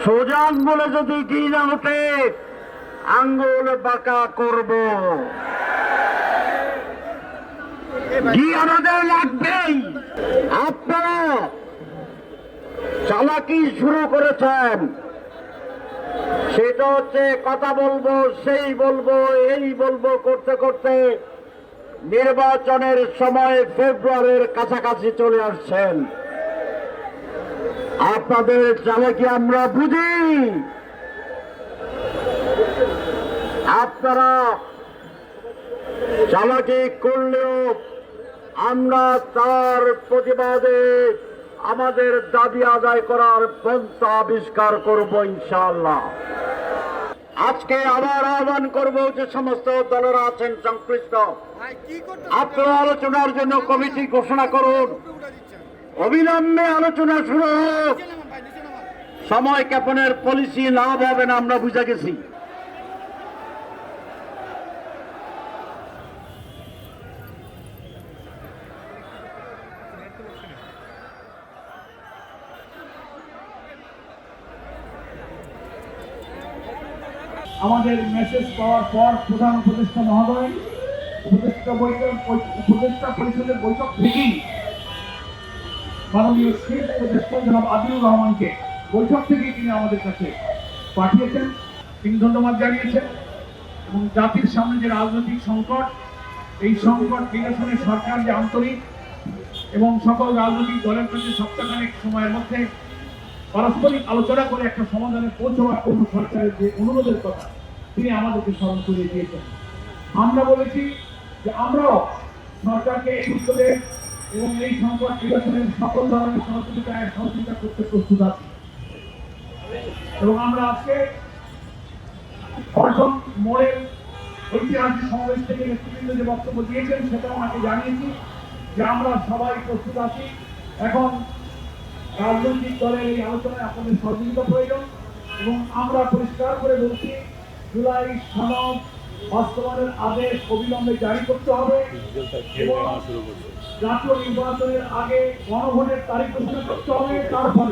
সোজা আঙ্গুলে যদি কি না ওঠে আঙ্গুল বাঁকা করব। কি আমাদের লাগবেই। আপনারা চালাকি শুরু করেছেন, সেটা হচ্ছে কথা বলবো সেই বলবো এই বলবো করতে করতে নির্বাচনের সময় ফেব্রুয়ারির কাছাকাছি চলে আসছেন। আপনাদের চালাকি আমরা বুঝি। আপনারা চালাকি করলেও আমরা তার প্রতিবাদে আমাদের দাবি আদায় করার পন্থা আবিষ্কার করব ইনশাআল্লাহ। আজকে আবার আহ্বান করব যে সমস্ত দলেরা আছেন সংশ্লিষ্ট, আপনারা আলোচনার জন্য কমিটি ঘোষণা করুন। অবিলম্বে আলোচনা শুরু হোক। সময় ক্ষেপণের পলিসি লাভ হবে না, আমরা বুঝে গেছি। আমাদের মেসেজ পাওয়ার পর প্রধান উপদেষ্টা মহোদয় উপদেষ্টা পরিষদের বৈঠক থেকেই মাননীয় শীর্ষ উপদেষ্টা জনাব আদিলুর রহমানকে বৈঠক থেকেই তিনি আমাদের কাছে পাঠিয়েছেন। তিনি ধন্যবাদ জানিয়েছেন এবং জাতির সামনে যে রাজনৈতিক সংকট, এই সংকট নিরসনে সরকার যে আন্তরিক এবং সকল রাজনৈতিক দলের কাছে সপ্তাহখানেক সময়ের মধ্যে পারস্পরিক আলোচনা করে একটা সমাধানে পৌঁছাবার জন্য সরকারের যে অনুরোধের কথা তিনি আমাদেরকে স্মরণ করিয়ে দিয়েছেন। আমরা বলেছি যে আমরাও সরকারকে উত্তরে এবং এই সংকট নিরসনের সকল ধরনের সহযোগিতা করতে প্রস্তুত আছি এবং আমরা আজকে প্রথম মোড়ের ঐতিহাসিক সমাবেশ থেকে নেতৃবৃন্দ যে বক্তব্য দিয়েছেন সেটা আমাকে জানিয়েছি যে আমরা সবাই প্রস্তুত আছি। এখন রাজনৈতিক দলের এই আলোচনায় আপনাদের সহযোগিতা প্রয়োজন এবং আমরা পরিষ্কার করে বলছি জুলাই সনদ বাস্তবায়নের আদেশ অবিলম্বে জারি করতে হবে এবং জাতীয় নির্বাচনের আগে গণভোটের তারিখ ঘোষণা করতে হবে। তারপর